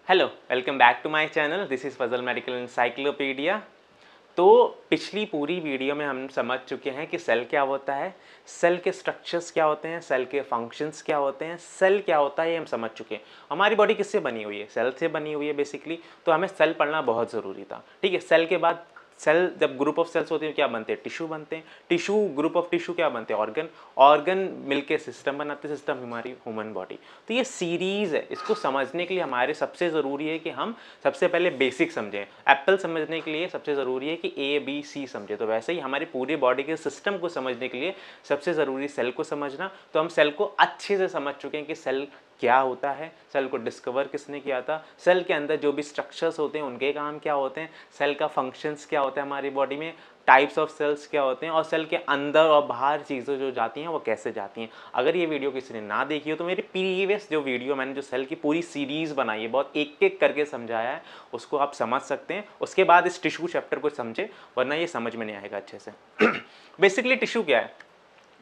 Hello, welcome back to my channel. This is Fazal medical encyclopedia. तो पिछली पूरी video में हम समझ चुके हैं कि सेल क्या होता है, सेल के स्ट्रक्चर्स क्या होते हैं, सेल के फंक्शंस क्या होते हैं, सेल क्या होता है, ये हम समझ चुके हैं। हमारी बॉडी किससे बनी हुई है? सेल से बनी हुई है बेसिकली। तो हमें सेल पढ़ना बहुत ज़रूरी था। ठीक है, सेल के बाद सेल, जब ग्रुप ऑफ सेल्स होते हैं क्या बनते हैं? टिश्यू बनते हैं। टिश्यू, ग्रुप ऑफ टिश्यू क्या बनते हैं? ऑर्गन। ऑर्गन मिलके सिस्टम बनाते हैं, सिस्टम हमारी ह्यूमन बॉडी। तो ये सीरीज़ है, इसको समझने के लिए हमारे सबसे ज़रूरी है कि हम सबसे पहले बेसिक समझें। एप्पल समझने के लिए सबसे ज़रूरी है कि ए बी सी समझें। तो वैसे ही हमारी पूरी बॉडी के सिस्टम को समझने के लिए सबसे ज़रूरी सेल को समझना। तो हम सेल को अच्छे से समझ चुके हैं कि सेल क्या होता है, सेल को डिस्कवर किसने किया था, सेल के अंदर जो भी स्ट्रक्चर्स होते हैं उनके काम क्या होते हैं, सेल का फंक्शंस क्या होता है हमारी बॉडी में, टाइप्स ऑफ सेल्स क्या होते हैं, और सेल के अंदर और बाहर चीज़ें जो जाती हैं वो कैसे जाती हैं। अगर ये वीडियो किसी ने ना देखी हो तो मेरी प्रीवियस जो वीडियो मैंने जो सेल की पूरी सीरीज़ बनाई है, बहुत एक एक करके समझाया है, उसको आप समझ सकते हैं। उसके बाद इस टिश्यू चैप्टर को समझे, वरना ये समझ में नहीं आएगा अच्छे से। बेसिकली टिश्यू क्या है,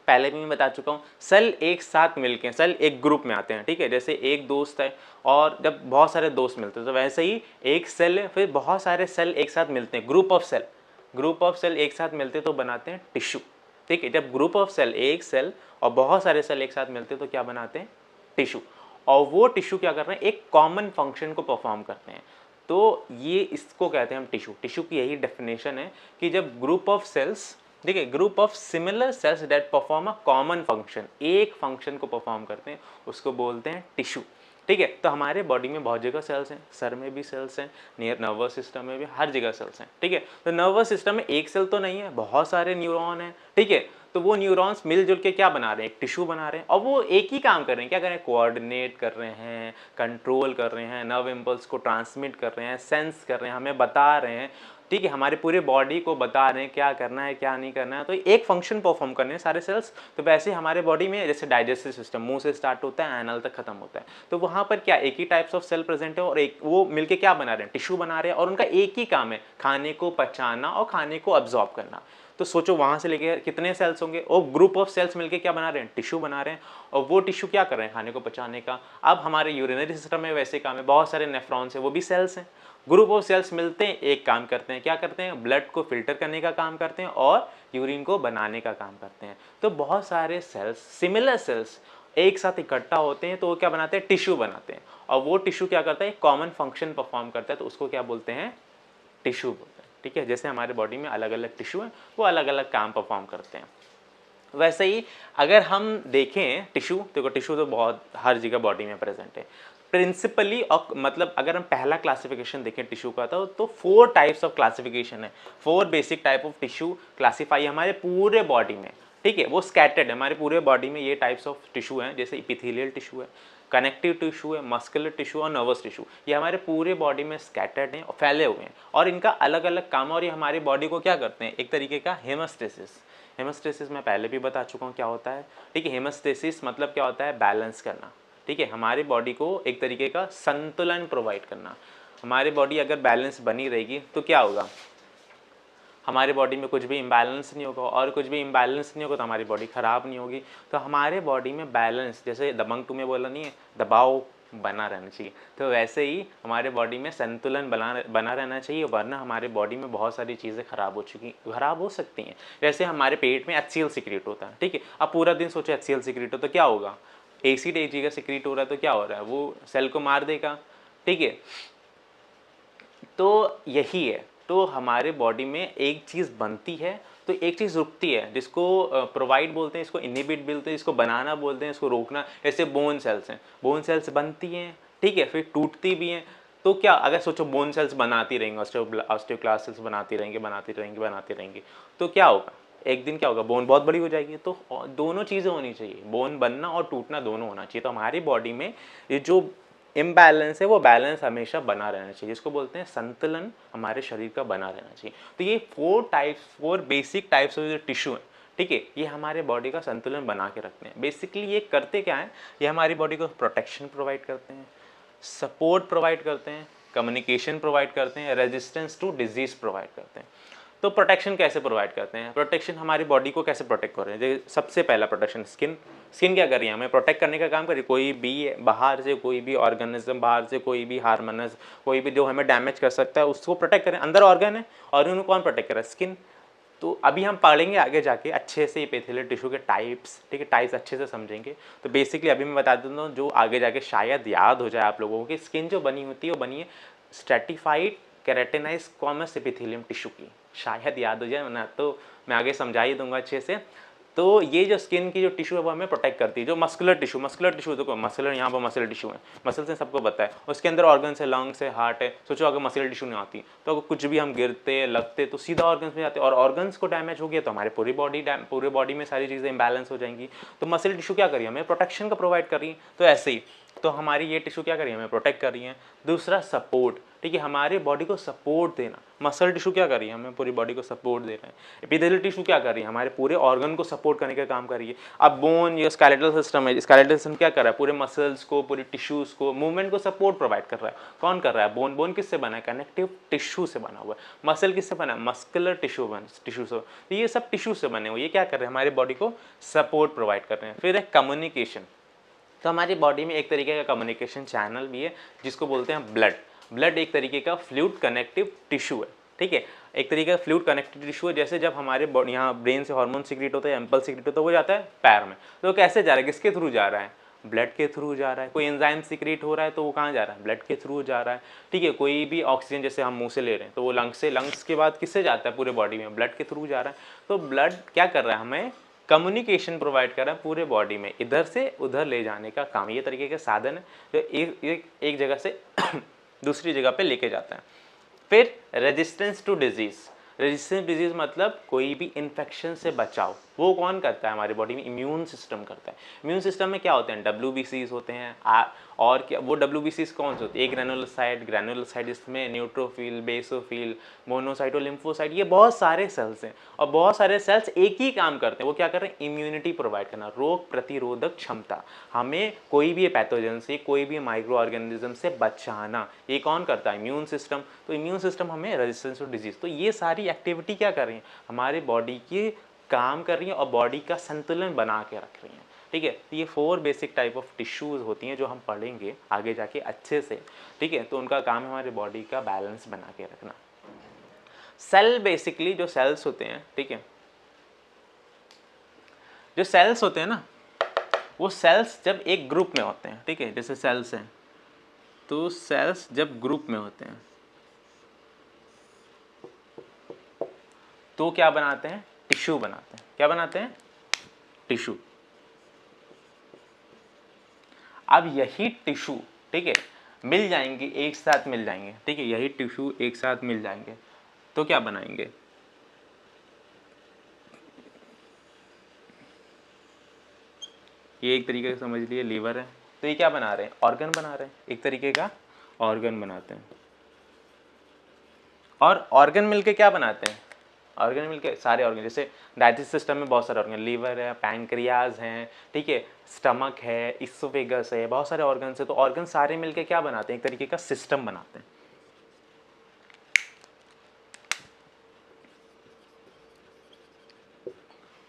पहले भी मैं बता चुका हूँ। सेल एक साथ मिलके, सेल एक ग्रुप में आते हैं। ठीक है, जैसे एक दोस्त है और जब बहुत सारे दोस्त मिलते हैं तो वैसे ही एक सेल है, फिर बहुत सारे सेल एक साथ मिलते हैं, group of cell. Group of cell एक साथ मिलते हैं तो बनाते हैं टिश्यू। ठीक है, जब ग्रुप ऑफ सेल, एक सेल और बहुत सारे सेल एक साथ मिलते हैं तो क्या बनाते हैं? टिश्यू। और वो टिश्यू क्या कर रहे हैं? एक कॉमन फंक्शन को परफॉर्म करते हैं। तो ये इसको कहते हैं हम टिश्यू। टिश्यू की यही डेफिनेशन है कि जब ग्रुप ऑफ सेल्स, देखिए, group of similar sales that perform a common function, एक फंक्शन को परफॉर्म करते हैं, उसको बोलते हैं टिश्यू। ठीक है, तो हमारे बॉडी में बहुत जगह सेल्स हैं, सर में भी सेल्स हैं, नियर नर्वस सिस्टम में भी, हर जगह सेल्स हैं। ठीक है, तो नर्वस सिस्टम में एक सेल तो नहीं है, बहुत सारे न्यूरॉन हैं। ठीक है, तो वो न्यूरॉन्स मिलजुल के क्या बना रहे हैं? एक टिश्यू बना रहे हैं, और वो एक ही काम कर रहे हैं। क्या कर रहे हैं? कोऑर्डिनेट कर रहे हैं, कंट्रोल कर रहे हैं, नर्व इम्पल्स को ट्रांसमिट कर रहे हैं, सेंस कर रहे हैं, हमें बता रहे हैं। ठीक है, हमारे पूरे बॉडी को बता रहे हैं क्या करना है क्या नहीं करना है। तो एक फंक्शन परफॉर्म करने हैं सारे सेल्स। तो वैसे हमारे बॉडी में जैसे डाइजेस्टिव सिस्टम मुंह से स्टार्ट होता है, एनल तक खत्म होता है, तो वहाँ पर क्या एक ही टाइप्स ऑफ सेल प्रेजेंट है, और एक वो मिलके क्या बना रहे हैं? टिश्यू बना रहे हैं, और उनका एक ही काम है खाने को पचाना और खाने को अब्जॉर्ब करना। तो सोचो वहाँ से लेके कितने सेल्स होंगे, और ग्रुप ऑफ सेल्स मिलके क्या बना रहे हैं? टिश्यू बना रहे हैं, और वो टिश्यू क्या कर रहे हैं? खाने को पचाने का। अब हमारे यूरिनरी सिस्टम में वैसे काम है, बहुत सारे नेफ्रॉन्स हैं, वो भी सेल्स हैं। ग्रुप ऑफ सेल्स मिलते हैं, एक काम करते हैं, क्या करते हैं? ब्लड को फिल्टर करने का काम करते हैं और यूरिन को बनाने का काम करते हैं। तो बहुत सारे सेल्स, सिमिलर सेल्स एक साथ इकट्ठा होते हैं तो वो क्या बनाते हैं? टिश्यू बनाते हैं, और वो टिश्यू क्या करता है? कॉमन फंक्शन परफॉर्म करता है, तो उसको क्या बोलते हैं? टिश्यू बोलते हैं। ठीक है, जैसे हमारे बॉडी में अलग अलग टिश्यू हैं, वो अलग अलग काम परफॉर्म करते हैं। वैसे ही अगर हम देखें टिश्यू, देखो टिश्यू तो बहुत हर जगह बॉडी में प्रेजेंट है प्रिंसिपली। और मतलब अगर हम पहला क्लासिफिकेशन देखें टिश्यू का तो 4 टाइप्स ऑफ क्लासिफिकेशन है, 4 basic type of tissue classify हमारे पूरे बॉडी में। ठीक है, वो स्कैटर्ड है हमारे पूरे बॉडी में। ये टाइप्स ऑफ टिश्यू हैं, जैसे इपिथेलियल टिश्यू है, कनेक्टिव टिश्यू है, मस्कुलर टिश्यू और नर्वस टिश्यू। ये हमारे पूरे बॉडी में स्कैटर्ड हैं और फैले हुए हैं, और इनका अलग अलग काम है, और ये हमारी बॉडी को क्या करते हैं? एक तरीके का हेमोस्टेसिस। हेमोस्टेसिस मैं पहले भी बता चुका हूँ क्या होता है। ठीक है, हेमोस्टेसिस मतलब क्या होता है? बैलेंस करना। ठीक है, हमारी बॉडी को एक तरीके का संतुलन प्रोवाइड करना। हमारी बॉडी अगर बैलेंस बनी रहेगी तो क्या होगा? हमारे बॉडी में कुछ भी इम्बैलेंस नहीं होगा, और कुछ भी इम्बैलेंस नहीं होगा तो हमारी बॉडी ख़राब नहीं होगी। तो हमारे बॉडी में बैलेंस, जैसे दबंग 2 में बोला नहीं है, दबाव बना रहना चाहिए, तो वैसे ही हमारे बॉडी में संतुलन बना रहना चाहिए, वरना हमारे बॉडी में बहुत सारी चीज़ें ख़राब हो सकती हैं। जैसे हमारे पेट में HCl सिक्रीट होता है। ठीक है, अब पूरा दिन सोचो HCl सिक्रीट हो तो क्या होगा? एसिड एक जगह सिक्रीट हो रहा है तो क्या हो रहा है? वो सेल को मार देगा। ठीक है, तो यही है। तो हमारे बॉडी में एक चीज़ बनती है तो एक चीज़ रुकती है, जिसको प्रोवाइड बोलते हैं, इसको इनहिबिट बोलते हैं, इसको बनाना बोलते हैं, इसको रोकना। जैसे बोन सेल्स हैं, बोन सेल्स बनती हैं, ठीक है, फिर टूटती भी हैं। तो क्या अगर सोचो बोन सेल्स बनाती रहेंगे, ऑस्टियोक्लास्ट सेल्स बनाती रहेंगी, तो क्या होगा? एक दिन क्या होगा? बोन बहुत बड़ी हो जाएगी। तो दोनों चीज़ें होनी चाहिए, बोन बनना और टूटना दोनों होना चाहिए। तो हमारी बॉडी में ये जो इम्बैलेंस है वो बैलेंस हमेशा बना रहना चाहिए, जिसको बोलते हैं संतुलन हमारे शरीर का बना रहना चाहिए। तो ये 4 बेसिक टाइप्स ऑफ जो टिश्यू हैं, ठीक है, ये हमारे बॉडी का संतुलन बना के रखते हैं। बेसिकली ये करते क्या है? ये हमारी बॉडी को प्रोटेक्शन प्रोवाइड करते हैं, सपोर्ट प्रोवाइड करते हैं, कम्युनिकेशन प्रोवाइड करते हैं, रेजिस्टेंस टू डिजीज़ प्रोवाइड करते हैं। तो प्रोटेक्शन कैसे प्रोवाइड करते हैं, प्रोटेक्शन हमारी बॉडी को कैसे प्रोटेक्ट कर रहे हैं। जैसे सबसे पहला प्रोटेक्शन स्किन, स्किन क्या कर रही है, हमें प्रोटेक्ट करने का काम कर रही है। कोई भी बाहर से कोई भी ऑर्गेनिज्म, बाहर से कोई भी हार्मोनस, कोई भी जो हमें डैमेज कर सकता है उसको प्रोटेक्ट करें। अंदर ऑर्गन है, ऑर्गन को कौन प्रोटेक्ट कर रहा है, स्किन। तो अभी हम पढ़ेंगे आगे जाके अच्छे से एपिथेलियल टिश्यू के टाइप्स, ठीक है, टाइप्स अच्छे से समझेंगे। तो बेसिकली अभी मैं बता देता हूँ जो आगे जाके शायद याद हो जाए आप लोगों को, कि स्किन जो बनी होती है वो बनी है stratified keratinized squamous epithelium tissue की, शायद याद हो जाए, ना तो मैं आगे समझा ही दूंगा अच्छे से। तो ये जो स्किन की जो टिश्यू है वो हमें प्रोटेक्ट करती है। जो मस्कुलर टिश्यू देखो, मसलर यहाँ पर मसल टिश्यू है, मसल से सबको पता है, उसके अंदर ऑर्गन्स है, लंग्स है, हार्ट है। सोचो अगर मसल टिश्यू नहीं आती तो अगर कुछ भी हम गिरते लगते तो सीधा ऑर्गन्स में जाते, और ऑर्गन्स को डैमेज हो गया तो हमारे पूरे बॉडी में सारी चीज़ें इंबैलेंस हो जाएंगी। तो मसल टिश्यू क्या करिए, हमें प्रोटेक्शन का प्रोवाइड कर रही है। तो ऐसे ही तो हमारी ये टिश्यू क्या कर रही है, हमें प्रोटेक्ट कर रही है। दूसरा सपोर्ट, ठीक है, हमारे बॉडी को सपोर्ट देना। मसल टिश्यू क्या कर रही है, हमें पूरी बॉडी को सपोर्ट दे रहे हैं। एपिथेलियल टिश्यू क्या कर रही है, हमारे पूरे ऑर्गन को सपोर्ट करने का काम कर रही है। अब बोन या स्केलेटल सिस्टम है, स्केलेटल सिस्टम क्या कर रहा है, पूरे मसल्स को, पूरे टिश्यूज को, मूवमेंट को सपोर्ट प्रोवाइड कर रहा है। कौन कर रहा है, बोन। बोन किससे बना है, कनेक्टिव टिश्यू से बना हुआ है। मसल किससे बना है, मस्कुलर टिश्यू से। तो ये सब टिश्यू से बने हुए, ये क्या कर रहे हैं, हमारी बॉडी को सपोर्ट प्रोवाइड कर रहे हैं। फिर है कम्युनिकेशन। तो हमारी बॉडी में एक तरीके का कम्युनिकेशन चैनल भी है जिसको बोलते हैं ब्लड। ब्लड एक तरीके का फ्लूइड कनेक्टिव टिश्यू है, ठीक है, एक तरीके का फ्लूइड कनेक्टिव टिश्यू है। जैसे जब हमारे यहाँ ब्रेन से हार्मोन सीक्रेट होता है, इम्पल्स सीक्रेट होता है, वो जाता है पैर में। तो कैसे जा रहा है, किसके थ्रू जा रहा है, ब्लड के थ्रू जा रहा है। कोई एंजाइम सीक्रेट हो रहा है तो वो कहाँ जा रहा है, ब्लड के थ्रू जा रहा है, ठीक है। कोई भी ऑक्सीजन जैसे हम मुंह से ले रहे हैं तो वो लंग्स से, लंग्स के बाद किससे जाता है, पूरे बॉडी में, ब्लड के थ्रू जा रहा है। तो ब्लड क्या कर रहा है, हमें कम्युनिकेशन प्रोवाइड कर रहा है पूरे बॉडी में, इधर से उधर ले जाने का काम। ये तरीके के साधन है जो एक जगह से दूसरी जगह पे लेके जाता है। फिर resistance to disease. Resistance disease मतलब कोई भी इन्फेक्शन से बचाव, वो कौन करता है, हमारी बॉडी में इम्यून सिस्टम करता है। इम्यून सिस्टम में क्या होते हैं, WBCs होते हैं। और क्या वो WBCs कौन से होते हैं, एक ग्रेनुलोसाइट जिसमें न्यूट्रोफिल, बेसोफिल, मोनोसाइट और लिम्फोसाइट, ये बहुत सारे सेल्स हैं। और बहुत सारे सेल्स एक ही काम करते हैं, वो क्या कर रहे हैं, इम्यूनिटी प्रोवाइड करना, रोग प्रतिरोधक क्षमता, हमें कोई भी पैथोजन से, कोई भी माइक्रो ऑर्गेनिज्म से बचाना, ये कौन करता है, इम्यून सिस्टम। तो इम्यून सिस्टम हमें रेजिस्टेंस टू डिजीज, तो ये सारी एक्टिविटी क्या कर रही है, हमारे बॉडी की काम कर रही है और बॉडी का संतुलन बना के रख रही हैं, ठीक है। तो ये 4 बेसिक टाइप ऑफ टिश्यूज होती हैं जो हम पढ़ेंगे आगे जाके अच्छे से, ठीक है। तो उनका काम है हमारे बॉडी का बैलेंस बना के रखना। सेल, बेसिकली जो सेल्स होते हैं, ठीक है, जो सेल्स होते हैं ना, वो सेल्स जब एक ग्रुप में होते हैं, ठीक है, जैसे सेल्स हैं, तो सेल्स जब ग्रुप में होते हैं तो क्या बनाते हैं, टिश्यू बनाते हैं। क्या बनाते हैं, टिश्यू। अब यही टिश्यू, ठीक है, मिल जाएंगे, एक साथ मिल जाएंगे, ठीक है, यही टिश्यू एक साथ मिल जाएंगे तो क्या बनाएंगे, ये एक तरीके से समझ लिए लीवर है, तो ये क्या बना रहे हैं, ऑर्गन बना रहे हैं, एक तरीके का ऑर्गन बनाते हैं। और ऑर्गन मिलके क्या बनाते हैं, ऑर्गन मिलके सारे ऑर्गन, जैसे डाइजेस्टिव सिस्टम में बहुत सारे ऑर्गन, लीवर है, पैंक्रियाज हैं, ठीक है, स्टमक है, इसोफेगस है, बहुत सारे ऑर्गन है। तो ऑर्गन सारे मिलके क्या बनाते हैं, एक तरीके का सिस्टम बनाते हैं।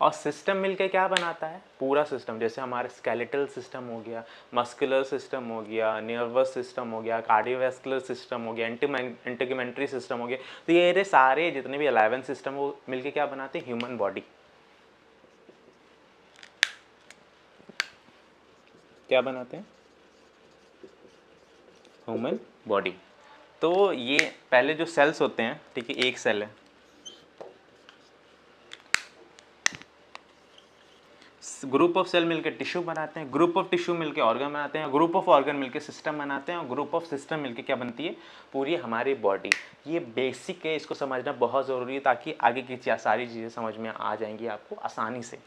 और सिस्टम मिलके क्या बनाता है, पूरा सिस्टम, जैसे हमारे स्केलेटल सिस्टम हो गया, मस्कुलर सिस्टम हो गया, नर्वस सिस्टम हो गया, कार्डियोवैस्कुलर सिस्टम हो गया, इंटीग्यूमेंट्री सिस्टम हो गया। तो ये सारे जितने भी 11 सिस्टम वो मिलके क्या बनाते हैं, ह्यूमन बॉडी। क्या बनाते हैं, ह्यूमन बॉडी। तो ये पहले जो सेल्स होते हैं, ठीक है, एक सेल है, ग्रुप ऑफ सेल मिलकर टिश्यू बनाते हैं, ग्रुप ऑफ टिश्यू मिलकर ऑर्गन बनाते हैं, ग्रुप ऑफ ऑर्गन मिलकर सिस्टम बनाते हैं, और ग्रुप ऑफ सिस्टम मिलकर क्या बनती है, पूरी हमारी बॉडी। ये बेसिक है, इसको समझना बहुत ज़रूरी है ताकि आगे की सारी चीज़ें समझ में आ जाएंगी आपको आसानी से,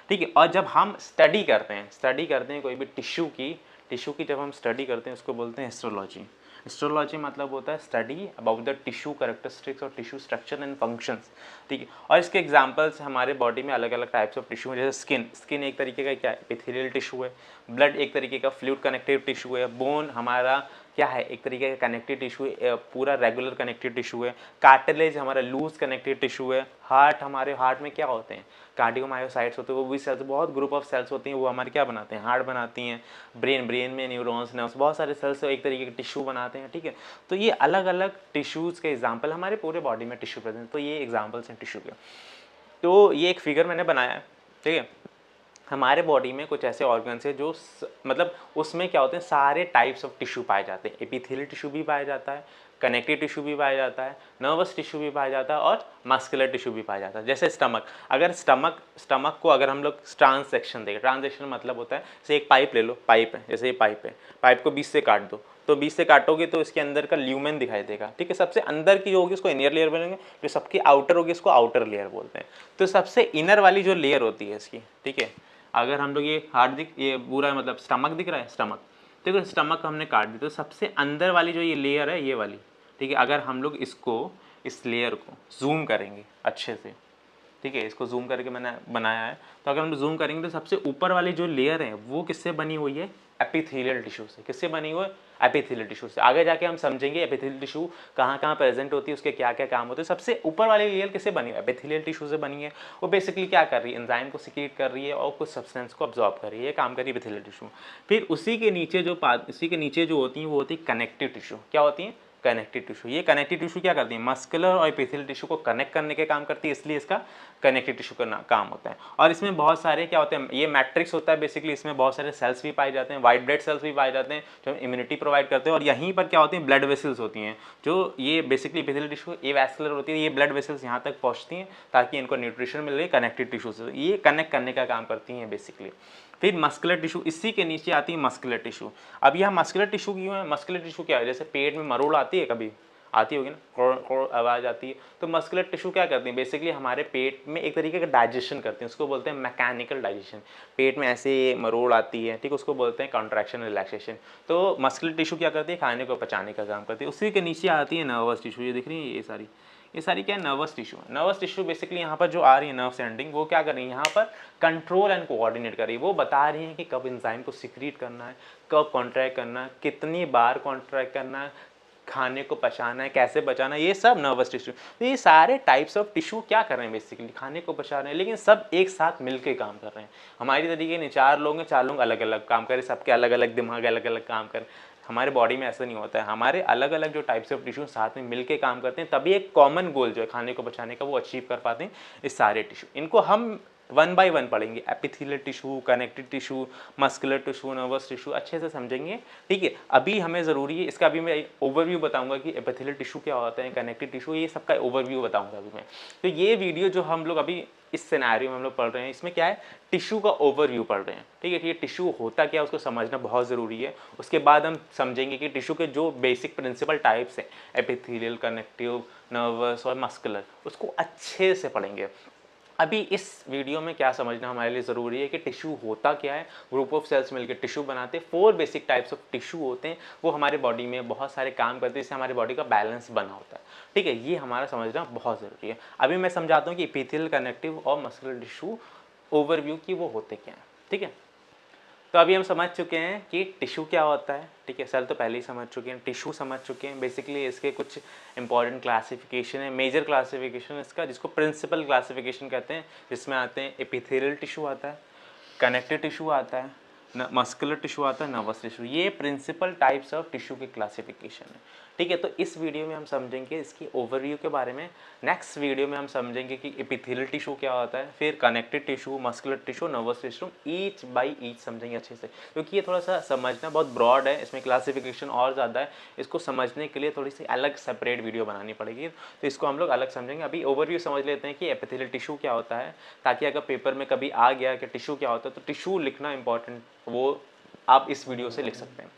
ठीक है। और जब हम स्टडी करते हैं कोई भी टिश्यू की जब हम स्टडी करते हैं उसको बोलते हैं हिस्टोलॉजी। हिस्टोलॉजी मतलब होता है study about the tissue characteristics और टिश्यू स्ट्रक्चर एंड फंक्शंस, ठीक है। और इसके एग्जांपल्स हमारे बॉडी में अलग अलग टाइप्स ऑफ टिश्यू है, जैसे स्किन एक तरीके का क्या है, एपिथेलियल टिश्यू है। ब्लड एक तरीके का फ्लूइड कनेक्टिव टिश्यू है। बोन हमारा क्या है, एक तरीके का कनेक्टिव टिश्यू है, पूरा रेगुलर कनेक्टिव टिश्यू है। कार्टिलेज हमारा लूज कनेक्टिव टिश्यू है। हार्ट, हमारे हार्ट में क्या होते हैं, कार्डियोमायोसाइट्स होते हैं, वो भी सेल्स, बहुत ग्रुप ऑफ सेल्स होती हैं, वो हमारे क्या बनाते हैं, हार्ट बनाती हैं। ब्रेन में न्यूरॉन्स, नर्व्स, बहुत सारे सेल्स एक तरीके के टिश्यू बनाते हैं, ठीक है। तो ये अलग अलग टिश्यूज़ के एग्जाम्पल, हमारे पूरे बॉडी में टिश्यू प्रेजेंट, तो ये एग्जाम्पल्स हैं टिश्यू के। तो ये एक फिगर मैंने बनाया है, ठीक है। हमारे बॉडी में कुछ ऐसे ऑर्गन्स है जो मतलब उसमें क्या होते हैं, सारे टाइप्स ऑफ टिश्यू पाए जाते हैं। एपिथेलियल टिश्यू भी पाया जाता है, कनेक्टिव टिश्यू भी पाया जाता है, नर्वस टिश्यू भी पाया जाता है और मस्कुलर टिश्यू भी पाया जाता है। जैसे स्टमक, अगर स्टमक को अगर हम लोग ट्रांसेक्शन देखें, ट्रांसेक्शन मतलब होता है जैसे एक पाइप ले लो, पाइप है, जैसे ये पाइप है, पाइप को 20 से काट दो, तो 20 से काटोगे तो इसके अंदर का ल्यूमेन दिखाई देगा, ठीक है। सबसे अंदर की जो होगी उसको इनर लेयर बोलेंगे, जो सबकी आउटर होगी उसको आउटर लेयर बोलते हैं। तो सबसे इनर वाली जो लेयर होती है इसकी, ठीक है, अगर हम लोग ये हार्ट ये पूरा मतलब स्टमक दिख रहा है, स्टमक, देखो स्टमक को हमने काट दी, तो सबसे अंदर वाली जो ये लेयर है, ये वाली, ठीक है, अगर हम लोग इसको, इस लेयर को जूम करेंगे अच्छे से, ठीक है, इसको जूम करके मैंने बनाया है, तो अगर हम जूम करेंगे तो सबसे ऊपर वाली जो लेयर है वो किससे बनी हुई है, एपिथेलियल टिश्यू से। किससे बनी हुई है, एपिथेलियल टिश्यू से। आगे जाके हम समझेंगे एपिथेलियल टिश्यू कहाँ कहाँ प्रेजेंट होती है, उसके क्या क्या काम होते हैं। सबसे ऊपर वाली लेयर किससे बनी है, एपिथेलियल टिश्यू से बनी है। वो बेसिकली क्या कर रही है, एंजाइम को सिक्रीट कर रही है और कुछ सब्सटेंस को अब्जॉर्ब कर रही है, काम कर रही है एपिथेलियल टिश्यू। फिर उसी के नीचे जो होती हैं वो होती है कनेक्टिव टिश्यू। क्या होती है, कनेक्टिव टिश्यू। ये कनेक्टिव टिश्यू क्या करती है, मस्कुलर और एपिथेलियल टिश्यू को कनेक्ट करने के काम करती है, इसलिए इसका कनेक्टिव टिश्यू का काम होता है। और इसमें बहुत सारे क्या होते हैं, ये मैट्रिक्स होता है बेसिकली, इसमें बहुत सारे सेल्स भी पाए जाते हैं, वाइट ब्लड सेल्स भी पाए जाते हैं जो इम्यूनिटी प्रोवाइड करते हैं। और यहीं पर क्या होती है, ब्लड वेसल्स होती हैं, जो ये बेसिकली एपिथेलियल टिश्यू ये वैस्कुलर होती है, ये ब्लड वेसल्स यहाँ तक पहुँचती हैं ताकि इनको न्यूट्रिशन मिल रही है कनेक्टिव टिश्यू से, ये कनेक्ट करने का काम करती हैं बेसिकली। फिर मस्कुलर टिश्यू, इसी के नीचे आती है मस्कुलर टिश्यू। अब यहाँ मस्कुलर टिश्यू क्यों है, मस्कुलर टिश्यू क्या है, जैसे पेट में मरोड़ आती है, कभी आती होगी ना, कोड़ आवाज़ आती है, तो मस्कुलर टिश्यू क्या करती है, बेसिकली हमारे पेट में एक तरीके का डाइजेशन करते हैं, उसको बोलते हैं मैकेनिकल डाइजेशन। पेट में ऐसे मरोड़ आती है, ठीक, उसको बोलते हैं कॉन्ट्रैक्शन रिलैक्सेशन। तो मस्कुलर टिश्यू क्या करती है, खाने को पचाने का काम करती है। उसी के नीचे आती है नर्वस टिश्यू, ये दिख रही है ये सारी क्या है, nervous tissue. Nervous tissue basically यहाँ पर जो आ रही है नर्व सेंडिंग, वो क्या कर रही है, यहाँ पर कंट्रोल एंड कोऑर्डिनेट कर रही है। वो बता रही है कि कब एंजाइम को सिक्रीट करना है, कब कॉन्ट्रैक्ट करना है, कितनी बार कॉन्ट्रैक्ट करना है, खाने को पचाना है, कैसे बचाना है, ये सब नर्वस टिश्यू। तो ये सारे टाइप्स ऑफ टिश्यू क्या कर रहे हैं, बेसिकली खाने को पचा रहे हैं, लेकिन सब एक साथ मिलकर काम कर रहे हैं। हमारी तरीके नहीं, 4 लोग हैं, 4 लोग अलग अलग काम करें, सबके अलग अलग दिमाग, अलग अलग काम करें। हमारे बॉडी में ऐसा नहीं होता है, हमारे अलग अलग जो टाइप्स ऑफ टिश्यू साथ में मिलके काम करते हैं, तभी एक कॉमन गोल जो है खाने को बचाने का वो अचीव कर पाते हैं। इस सारे टिश्यू, इनको हम 1 बाय 1 पढ़ेंगे, epithelial tissue, connective tissue, muscular tissue, nervous tissue, अच्छे से समझेंगे, ठीक है। अभी हमें ज़रूरी है, इसका अभी मैं ओवरव्यू बताऊंगा कि एपिथेलियल टिश्यू क्या होता है, कनेक्टिव टिश्यू, ये सबका ओवरव्यू बताऊंगा अभी मैं। तो ये वीडियो जो हम लोग अभी इस सिनेरियो में हम लोग पढ़ रहे हैं, इसमें क्या है, टिश्यू का ओवरव्यू पढ़ रहे हैं, ठीक है। ये टिश्यू होता क्या है उसको समझना बहुत ज़रूरी है। उसके बाद हम समझेंगे कि टिश्यू के जो बेसिक प्रिंसिपल टाइप्स हैं, एपिथेलियल, कनेक्टिव, नर्वस और मस्कुलर, उसको अच्छे से पढ़ेंगे। अभी इस वीडियो में क्या समझना हमारे लिए ज़रूरी है कि टिश्यू होता क्या है। ग्रुप ऑफ सेल्स मिलकर टिश्यू बनाते हैं, 4 बेसिक टाइप्स ऑफ टिश्यू होते हैं, वो हमारे बॉडी में बहुत सारे काम करते हैं, जिससे हमारे बॉडी का बैलेंस बना होता है, ठीक है। ये हमारा समझना बहुत ज़रूरी है। अभी मैं समझाता हूँ कि एपिथेलियल, कनेक्टिव और मस्कुलर टिश्यू ओवरव्यू की वो होते क्या हैं, ठीक है। तो अभी हम समझ चुके हैं कि टिश्यू क्या होता है, ठीक है। सेल तो पहले ही समझ चुके हैं, टिश्यू समझ चुके हैं। बेसिकली इसके कुछ इंपॉर्टेंट क्लासिफिकेशन है, मेजर क्लासिफिकेशन इसका, जिसको प्रिंसिपल क्लासिफिकेशन कहते हैं, जिसमें आते हैं एपिथेलियल टिश्यू आता है, कनेक्टिव टिश्यू आता है, मस्कुलर टिश्यू आता है, नर्वस टिश्यू। ये प्रिंसिपल टाइप्स ऑफ टिश्यू की क्लासिफिकेशन है, ठीक है। तो इस वीडियो में हम समझेंगे इसकी ओवरव्यू के बारे में। नेक्स्ट वीडियो में हम समझेंगे कि एपिथेलियल टिश्यू क्या होता है, फिर connective tissue, muscular tissue, nervous tissue, each by each समझेंगे अच्छे से, क्योंकि ये थोड़ा सा समझना बहुत ब्रॉड है, इसमें क्लासिफिकेशन और ज़्यादा है। इसको समझने के लिए थोड़ी सी अलग सेपरेट वीडियो बनानी पड़ेगी, तो इसको हम लोग अलग समझेंगे। अभी ओवरव्यू समझ लेते हैं कि एपिथेलियल टिश्यू क्या होता है, ताकि अगर पेपर में कभी आ गया कि टिश्यू क्या होता है, तो टिश्यू लिखना इंपॉर्टेंट, वो आप इस वीडियो से लिख सकते हैं।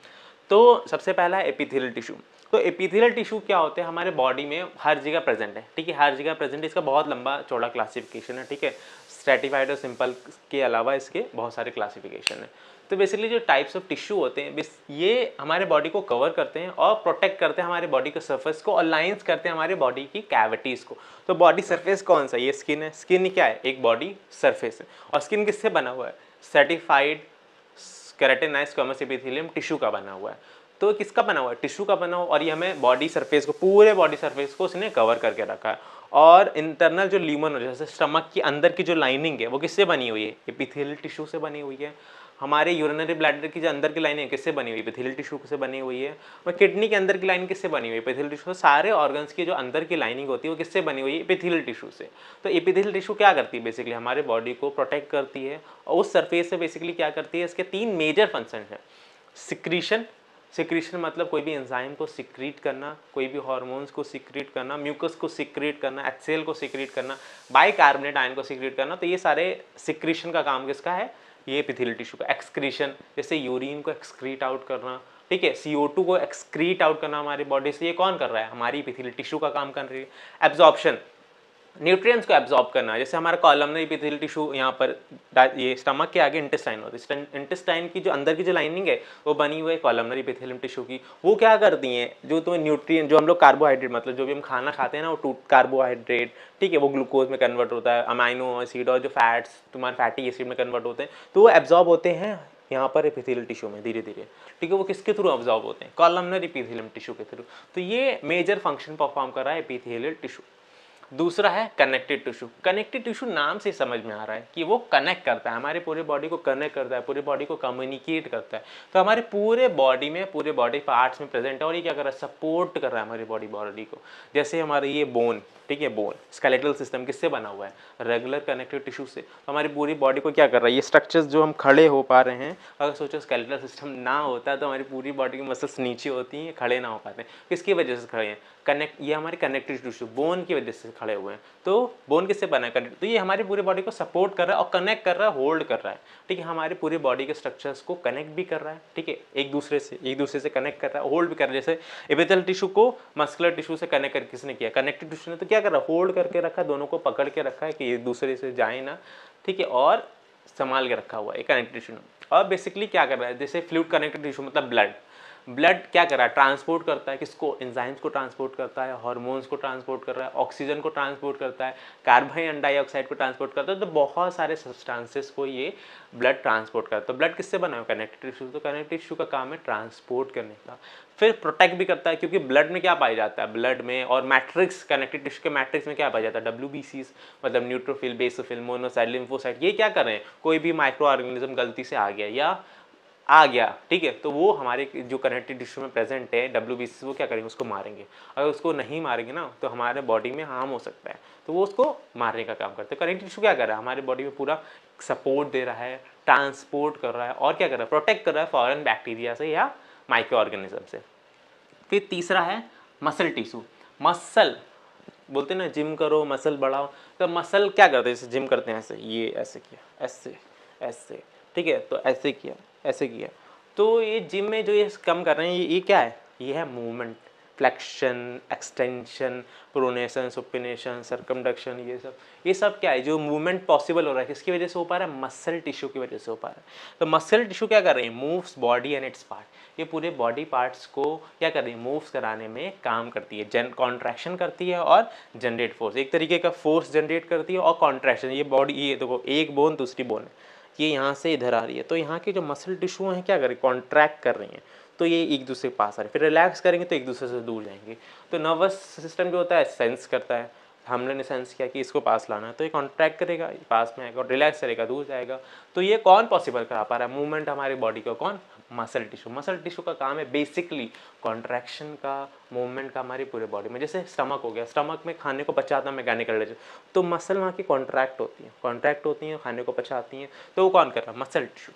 तो सबसे पहला है एपिथेलियल टिश्यू। तो एपिथेलियल टिश्यू क्या होते हैं, हमारे बॉडी में हर जगह प्रेजेंट है, ठीक है, हर जगह प्रेजेंट है। इसका बहुत लंबा चौड़ा क्लासिफिकेशन है, ठीक है। स्ट्रैटिफाइड और सिंपल के अलावा इसके बहुत सारे क्लासिफिकेशन है। तो बेसिकली जो टाइप्स ऑफ टिश्यू होते हैं ये हमारे बॉडी को कवर करते हैं और प्रोटेक्ट करते हैं हमारे बॉडी के सरफेस को, अलाइंस करते हैं हमारे बॉडी की कैविटीज़ को। तो बॉडी सरफेस कौन सा? ये स्किन है। स्किन क्या है? एक बॉडी सरफेस है। और स्किन किससे बना हुआ है? Certified keratinized squamous epithelium tissue का बना हुआ है। तो किसका बना हुआ है? टिश्यू का बना हुआ। और ये हमें बॉडी सरफेस को, पूरे बॉडी सरफेस को इसने कवर करके रखा है। और इंटरनल जो ल्यूमन, जैसे स्टमक की अंदर की जो लाइनिंग है वो किससे बनी हुई है? एपिथेलियल टिश्यू से बनी हुई है। हमारे यूरिनरी ब्लैडर की जो अंदर की लाइनिंग किससे बनी हुई है? एपिथेलियल टिश्यू से बनी हुई है। और किडनी के अंदर की लाइनिंग किससे बनी हुई है? एपिथेलियल टिश्यू से। सारे ऑर्गन्स की जो अंदर की लाइनिंग होती है वो किससे बनी हुई है? एपिथेलियल टिश्यू से। तो एपिथेलियल टिश्यू क्या करती है? बेसिकली हमारे बॉडी को प्रोटेक्ट करती है। और उस सरफेस से बेसिकली क्या करती है? इसके 3 मेजर फंक्शन है। सिक्रीशन, सिक्रीशन मतलब कोई भी एंजाइम को सिक्रीट करना, कोई भी हार्मोन्स को सिक्रीट करना, म्यूकस को सिक्रीट करना, एचसीएल को सिक्रीट करना, बाइकार्बोनेट आयन को सिक्रीट करना। तो ये सारे सिक्रीशन का काम किसका है? ये एपिथेलियल टिश्यू का। एक्सक्रीशन, जैसे यूरिन को एक्सक्रीट आउट करना, ठीक है, CO2 को एक्सक्रीट आउट करना हमारी बॉडी से, ये कौन कर रहा है? हमारी एपिथेलियल टिश्यू का काम कर रही है। एब्जॉर्प्शन, न्यूट्रिएंट्स को एब्जॉर्ब करना, जैसे हमारा कॉलमनरी एपिथेलियल टिश्यू यहाँ पर ये स्टमक के आगे इंटेस्टाइन होता है। इंटेस्टाइन की जो अंदर की जो लाइनिंग है वो बनी हुई है कॉलमनरी एपिथेलियम टिश्यू की। वो क्या करती हैं? जो तुम्हें न्यूट्रिएंट, जो हम लोग कार्बोहाइड्रेट, मतलब जो भी हम खाना खाते हैं ना, वो कार्बोहाइड्रेट, ठीक है, वो ग्लूकोज में कन्वर्ट होता है, अमाइनो एसिड, और जो फैट्स तुम्हारे फैटी एसिड में कन्वर्ट होते हैं, तो वो एब्जॉर्ब होते हैं यहाँ पर एपिथेलियल टिश्यू में धीरे धीरे, ठीक है। वो किसके थ्रू एब्जॉर्ब होते हैं? कॉलमनरी एपिथेलियम टिश्यू के थ्रू। तो ये मेजर फंक्शन परफॉर्म कर रहा है एपिथेलियल टिश्यू। दूसरा है कनेक्टिव टिश्यू। कनेक्टिव टिश्यू नाम से समझ में आ रहा है कि वो कनेक्ट करता है, हमारे पूरे बॉडी को कनेक्ट करता है, पूरे बॉडी को कम्युनिकेट करता है। तो हमारे पूरे बॉडी में, पूरे बॉडी पार्ट्स में प्रेजेंट है। और ये क्या कर रहा है? सपोर्ट कर रहा है हमारी बॉडी को। जैसे हमारे ये बोन, ठीक है, बोन स्केलेटल सिस्टम किससे बना हुआ है? रेगुलर कनेक्टिव टिश्यू से। तो हमारी पूरी बॉडी को क्या कर रहा है? ये स्ट्रक्चर्स जो हम खड़े हो पा रहे हैं, अगर सोचो स्केलेटल सिस्टम ना होता तो हमारी पूरी बॉडी की मसल्स नीचे होती हैं, खड़े ना हो पाते हैं। किसकी वजह से खड़े हैं? कनेक्ट, ये हमारे कनेक्टिव टिश्यू बोन की वजह से खड़े हुए हैं। तो बोन किससे बना है? कनेक्ट। तो ये हमारी पूरी बॉडी को सपोर्ट कर रहा है और कनेक्ट कर रहा है, होल्ड कर रहा है, ठीक है, हमारे पूरी बॉडी के स्ट्रक्चर्स को कनेक्ट भी कर रहा है, ठीक है, एक दूसरे से कनेक्ट कर रहा है, होल्ड भी कर रहा है। जैसे एपिथेलियल टिश्यू को मस्कुलर टिश्यू से कनेक्ट कर किसने किया? कनेक्टिव टिश्यू ने। तो क्या कर रहा है? होल्ड करके रखा, दोनों को पकड़ के रखा है कि एक दूसरे से जाए ना, ठीक है, और संभाल के रखा हुआ है कनेक्टिव टिश्यू ने। और बेसिकली क्या कर रहा है? जैसे फ्लूइड कनेक्टिव टिश्यू मतलब ब्लड क्या कर रहा है? ट्रांसपोर्ट करता है किसको? एंजाइम्स को ट्रांसपोर्ट करता है, हार्मोन्स को ट्रांसपोर्ट कर रहा है, ऑक्सीजन को ट्रांसपोर्ट करता है, कार्बन डाइऑक्साइड को ट्रांसपोर्ट करता है। तो बहुत सारे सब्सटेंसेस को ये ब्लड ट्रांसपोर्ट करता है। तो ब्लड किससे बना है? Connective tissue. तो कनेक्टिव टिश्यू का काम है ट्रांसपोर्ट करने का। फिर प्रोटेक्ट भी करता है, क्योंकि ब्लड में क्या पाया जाता है? ब्लड में और मैट्रिक्स, कनेक्टिव टिश्यू के मैट्रिक्स में क्या पाया जाता है? WBCs, मतलब न्यूट्रोफिल, बेसोफिल, मोनोसाइट, लिम्फोसाइट। ये क्या कर रहे हैं? कोई भी माइक्रो ऑर्गेनिज्म गलती से आ गया, ठीक है, तो वो हमारे जो कनेक्टिव टिश्यू में प्रेजेंट है WBC, वो क्या करेंगे? उसको मारेंगे। अगर उसको नहीं मारेंगे ना तो हमारे बॉडी में हार्म हो सकता है, तो वो उसको मारने का काम करते हैं। कनेक्टिव टिश्यू क्या कर रहा है? हमारे बॉडी में पूरा सपोर्ट दे रहा है, ट्रांसपोर्ट कर रहा है, और क्या कर रहा है? प्रोटेक्ट कर रहा है फॉरेन बैक्टीरिया से या माइक्रो ऑर्गेनिज्म से। फिर तीसरा है मसल टिश्यू। मसल बोलते हैं ना, जिम करो, मसल बढ़ाओ। तो मसल क्या करते हैं? जैसे जिम करते हैं ऐसे, ये ऐसे किया, ऐसे, ठीक है, तो ऐसे किया। तो ये जिम में जो ये कम कर रहे हैं, ये क्या है? ये है movement, flexion, extension, pronation, supination, circumduction, ये सब क्या है? जो मूवमेंट पॉसिबल हो रहा है, किसकी वजह से हो पा रहा है? मसल टिश्यू की वजह से हो पा रहा है। तो मसल टिश्यू क्या कर रही है? Moves body and it's part. ये पूरे बॉडी पार्ट्स को क्या कर रही है? मूव्स कराने में काम करती है। कॉन्ट्रैक्शन करती है और जनरेट फोर्स, एक तरीके का फोर्स जनरेट करती है, और कॉन्ट्रैक्शन। ये बॉडी, ये देखो, एक बोन दूसरी बोन है, ये यहाँ से इधर आ रही है, तो यहाँ के जो मसल टिश्यू हैं क्या कर रही है? कॉन्ट्रैक्ट कर रही हैं, तो ये एक दूसरे के पास आ रहे हैं। फिर रिलैक्स करेंगे तो एक दूसरे से दूर जाएंगे। तो नर्वस सिस्टम जो होता है सेंस करता है, हमने सेंस किया कि इसको पास लाना है, तो ये कॉन्ट्रैक्ट करेगा, पास में आएगा, और रिलैक्स करेगा, दूर जाएगा। तो ये कौन पॉसिबल करा पा रहा है मूवमेंट हमारी बॉडी को? कौन? Muscle tissue. मसल टिश्यू का काम है बेसिकली कॉन्ट्रैक्शन का, मूवमेंट का हमारी पूरे बॉडी में। जैसे स्टमक हो गया, स्टमक में खाने को पचाता मैकेनिकल एनर्जी, तो मसल वहाँ की कॉन्ट्रैक्ट होती हैं, खाने को पचाती हैं, तो वो कौन कर रहा है? Muscle tissue.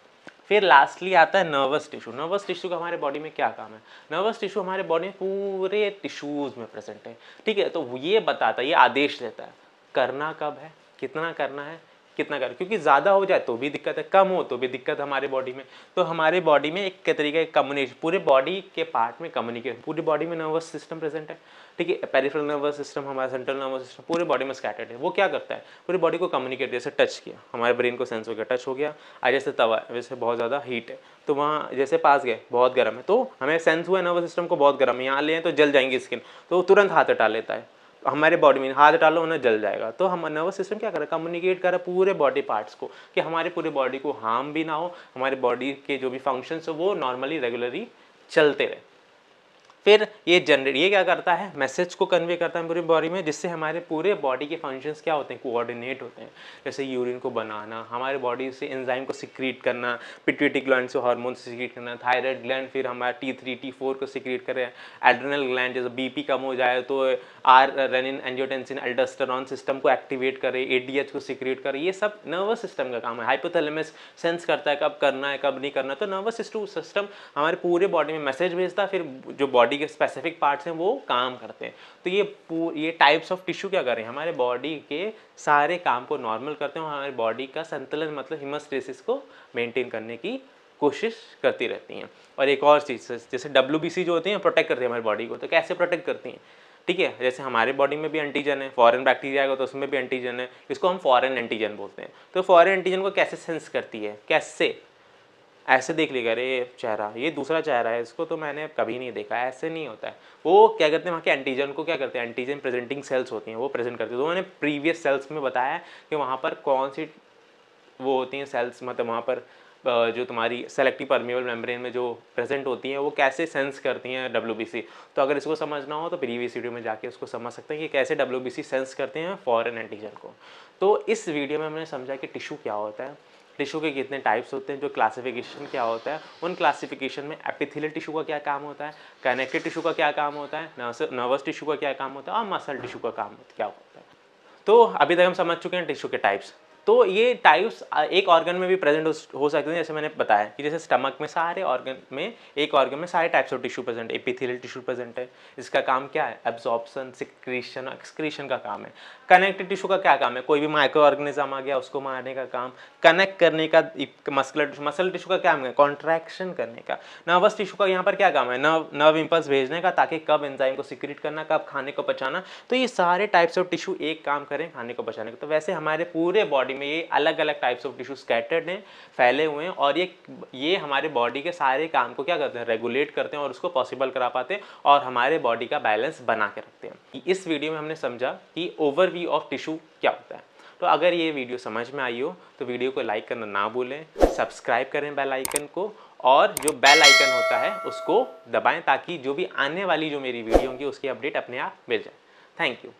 फिर लास्टली आता है नर्वस टिश्यू। नर्वस टिश्यू का हमारे बॉडी में क्या काम है? नर्वस टिश्यू हमारे बॉडी में पूरे टिश्यूज में प्रेजेंट है, ठीक है, तो ये बताता है, ये आदेश देता है करना कब है, कितना करना है, कितना कर, क्योंकि ज़्यादा हो जाए तो भी दिक्कत है, कम हो तो भी दिक्कत हमारे बॉडी में। तो हमारे बॉडी में एक तरीके का कम्युनिकेशन, पूरे बॉडी के पार्ट में कम्युनिकेशन, पूरी बॉडी में नर्वस सिस्टम प्रेजेंट है, ठीक है। पेरिफेरल नर्वस सिस्टम, हमारा सेंट्रल नर्वस सिस्टम पूरे बॉडी में स्कैटर्ड है। वो क्या करता है, पूरी बॉडी को कम्युनिकेट, जैसे टच किया, हमारे ब्रेन को सेंस हो गया, टच हो गया, आज जैसे तवा है, वैसे बहुत ज़्यादा हीट है तो वहाँ जैसे पास गए बहुत गर्म है, तो हमें सेंस हुआ नर्वस सिस्टम को बहुत गर्म है, यहाँ ले तो जल जाएंगी स्किन, तो तुरंत हाथ हटा लेता है। हमारे बॉडी में हाथ डालो उन्हें जल जाएगा। तो हम नर्वस सिस्टम क्या कर रहा है, कम्युनिकेट कर रहा है पूरे बॉडी पार्ट्स को कि हमारे पूरे बॉडी को हार्म भी ना हो, हमारे बॉडी के जो भी फंक्शंस हो वो नॉर्मली रेगुलरली चलते रहे। फिर ये जनरेट, ये क्या करता है, मैसेज को कन्वे करता है पूरी बॉडी में, जिससे हमारे पूरे बॉडी के फंक्शंस क्या होते हैं, कोऑर्डिनेट होते हैं। जैसे यूरिन को बनाना, हमारे बॉडी से एंजाइम को सिक्रीट करना, पिट्यूटरी ग्लैंड से हार्मोन सिक्रीट करना, थायराइड ग्लैंड फिर हमारा T3 T4 को सिक्रीट करे, एड्रेनल ग्लैंड जैसे बीपी कम हो जाए तो रेनिन एंजियोटेंसिन अल्डोस्टेरोन सिस्टम को एक्टिवेट करे, ADH को सिक्रीट करे। ये सब नर्वस सिस्टम का काम है। हाइपोथैलेमस सेंस करता है कब करना है कब नहीं करना, तो नर्वस सिस्टम हमारे पूरे बॉडी में मैसेज भेजता है, फिर जो बॉडी के स्पेसिफिक पार्ट्स हैं वो काम करते हैं। तो ये टाइप्स ऑफ टिश्यू क्या कर रहे हैं, हमारे बॉडी के सारे काम को नॉर्मल करते हैं, हमारे बॉडी का संतुलन मतलब हीमोस्टेसिस को मेंटेन करने की कोशिश करती रहती हैं। और एक और चीज़ जैसे WBC जो होती हैं प्रोटेक्ट करती है हमारी बॉडी को, तो कैसे प्रोटेक्ट करती हैं, ठीक है। जैसे हमारे बॉडी में भी एंटीजन है, फॉरेन बैक्टीरिया आएगा तो उसमें भी एंटीजन है, इसको हम फॉरेन एंटीजन बोलते हैं। तो फॉरेन एंटीजन को कैसे सेंस करती है, कैसे, ऐसे देख लिएगा, अरे चेहरा ये दूसरा चेहरा है, इसको तो मैंने कभी नहीं देखा, ऐसे नहीं होता है। वो क्या करते हैं, वहाँ के एंटीजन को क्या करते हैं, एंटीजन प्रेजेंटिंग सेल्स होती हैं वो प्रेजेंट करती है। तो मैंने प्रीवियस सेल्स में बताया कि वहाँ पर कौन सी वो होती हैं सेल्स, मतलब वहाँ पर जो तुम्हारी सेलेक्टिव परमेबल मेम्ब्रेन में जो प्रेजेंट होती हैं वो कैसे सेंस करती हैं WBC। तो अगर इसको समझना हो तो प्रीवियस वीडियो में जाके उसको समझ सकते हैं कि कैसे WBC सेंस करते हैं फॉरेन एंटीजन को। तो इस वीडियो में हमने समझा कि टिश्यू क्या होता है, टिश्यू के कितने टाइप्स होते हैं, जो क्लासिफिकेशन क्या होता है, उन क्लासिफिकेशन में एपिथेलियल टिश्यू का क्या काम होता है, कनेक्टिव टिश्यू का क्या काम होता है, नर्वस टिश्यू का क्या काम होता है, और मसल टिश्यू का काम क्या होता है। तो अभी तक हम समझ चुके हैं टिश्यू के टाइप्स। तो ये टाइप्स एक ऑर्गन में भी प्रेजेंट हो सकते हैं, जैसे मैंने बताया कि जैसे स्टमक में सारे ऑर्गन में, एक ऑर्गन में सारे टाइप्स ऑफ टिश्यू प्रेजेंट है। एपिथेलियल टिश्यू प्रेजेंट है, इसका काम क्या है, एब्जॉर्प्शन, सिक्रीशन, एक्सक्रीशन का काम है। कनेक्टिव टिश्यू का क्या काम है, कोई भी माइक्रो ऑर्गेनिज्म आ गया उसको मारने का काम, कनेक्ट करने का। मसल टिश्यू का क्या काम है, कॉन्ट्रैक्शन करने का। नर्वस टिश्यू का यहाँ पर क्या काम है, नर्व इंपल्स भेजने का, ताकि कब एंजाइम को सिक्रीट करना, कब खाने को पचाना। तो ये सारे टाइप्स ऑफ टिश्यू एक काम करें खाने को पचाने का। तो वैसे हमारे पूरे बॉडी में ये अलग अलग टाइप्स ऑफ टिश्यू स्कैटर्ड हैं, फैले हुए हैं, और ये हमारे बॉडी के सारे काम को क्या करते हैं, रेगुलेट करते हैं और उसको पॉसिबल करा पाते हैं, और हमारे बॉडी का बैलेंस बना के रखते हैं। इस वीडियो में हमने समझा कि ओवरव्यू ऑफ टिश्यू क्या होता है। तो अगर ये वीडियो समझ में आई हो तो वीडियो को लाइक करना ना भूलें, सब्सक्राइब करें बेल आइकन को, और जो बेल आइकन होता है उसको दबाएं ताकि जो भी आने वाली जो मेरी वीडियो होंगी उसकी अपडेट अपने आप मिल जाए। Thank you.